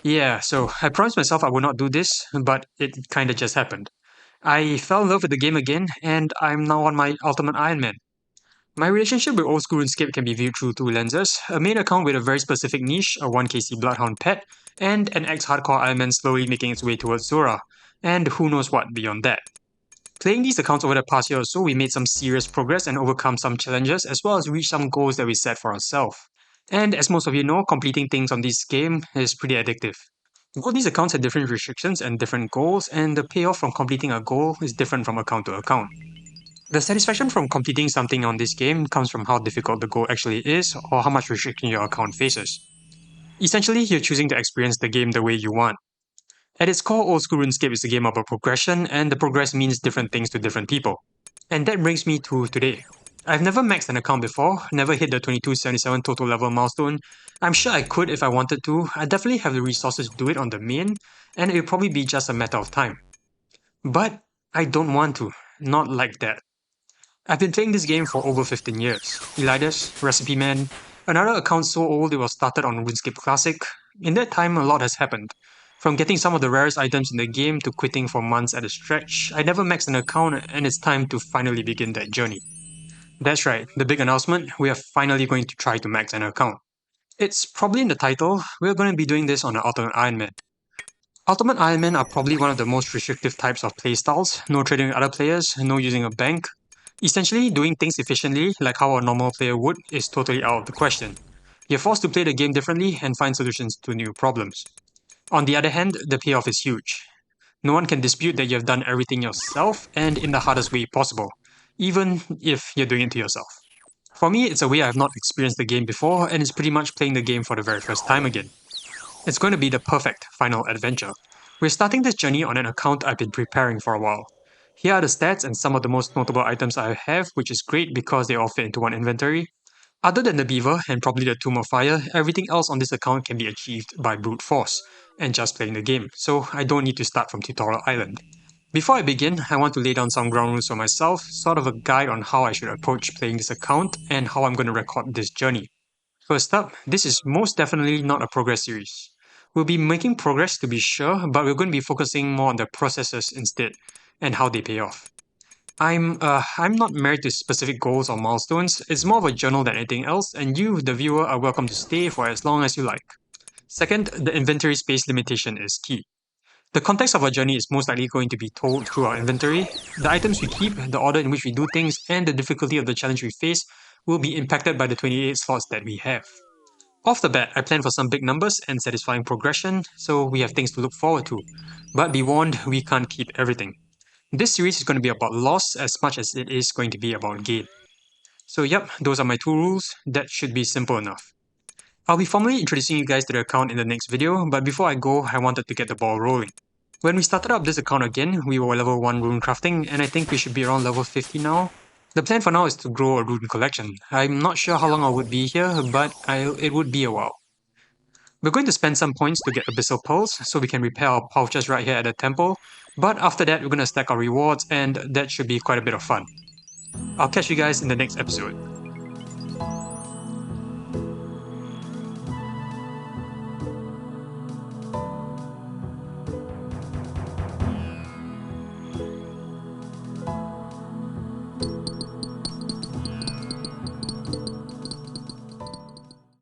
Yeah, so I promised myself I would not do this, but it kinda just happened. I fell in love with the game again, and I'm now on my Ultimate Iron Man. My relationship with Old School RuneScape can be viewed through two lenses: a main account with a very specific niche, a 1KC Bloodhound pet, and an ex-hardcore Iron Man slowly making its way towards Zora, and who knows what beyond that. Playing these accounts over the past year or so, we made some serious progress and overcome some challenges, as well as reached some goals that we set for ourselves. And as most of you know, completing things on this game is pretty addictive. Both these accounts have different restrictions and different goals, and the payoff from completing a goal is different from account to account. The satisfaction from completing something on this game comes from how difficult the goal actually is or how much restriction your account faces. Essentially, you're choosing to experience the game the way you want. At its core, Old School RuneScape is a game about progression, and the progress means different things to different people. And that brings me to today. I've never maxed an account before, never hit the 2277 total level milestone. I'm sure I could if I wanted to. I definitely have the resources to do it on the main, and it'll probably be just a matter of time. But I don't want to. Not like that. I've been playing this game for over 15 years. Elyders, Recipie Man, another account so old it was started on RuneScape Classic. In that time, a lot has happened. From getting some of the rarest items in the game to quitting for months at a stretch, I never maxed an account and it's time to finally begin that journey. That's right, the big announcement, we are finally going to try to max an account. It's probably in the title, we're going to be doing this on an Ultimate Iron Man. Ultimate Iron Men are probably one of the most restrictive types of playstyles. No trading with other players, no using a bank. Essentially, doing things efficiently, like how a normal player would, is totally out of the question. You're forced to play the game differently and find solutions to new problems. On the other hand, the payoff is huge. No one can dispute that you've done everything yourself and in the hardest way possible, even if you're doing it to yourself. For me, it's a way I've not experienced the game before, and it's pretty much playing the game for the very first time again. It's going to be the perfect final adventure. We're starting this journey on an account I've been preparing for a while. Here are the stats and some of the most notable items I have, which is great because they all fit into one inventory. Other than the beaver and probably the Tomb of Fire, everything else on this account can be achieved by brute force and just playing the game, so I don't need to start from Tutorial Island. Before I begin, I want to lay down some ground rules for myself, sort of a guide on how I should approach playing this account and how I'm going to record this journey. First up, this is most definitely not a progress series. We'll be making progress to be sure, but we're going to be focusing more on the processes instead and how they pay off. I'm not married to specific goals or milestones. It's more of a journal than anything else, and you, the viewer, are welcome to stay for as long as you like. Second, the inventory space limitation is key. The context of our journey is most likely going to be told through our inventory. The items we keep, the order in which we do things, and the difficulty of the challenge we face will be impacted by the 28 slots that we have. Off the bat, I plan for some big numbers and satisfying progression, so we have things to look forward to. But be warned, we can't keep everything. This series is going to be about loss as much as it is going to be about gain. So yep, those are my two rules. That should be simple enough. I'll be formally introducing you guys to the account in the next video, but before I go, I wanted to get the ball rolling. When we started up this account again, we were level 1 rune crafting, and I think we should be around level 50 now. The plan for now is to grow a rune collection. I'm not sure how long I would be here, but it would be a while. We're going to spend some points to get Abyssal Pearls, so we can repair our pouches right here at the temple, but after that we're going to stack our rewards, and that should be quite a bit of fun. I'll catch you guys in the next episode.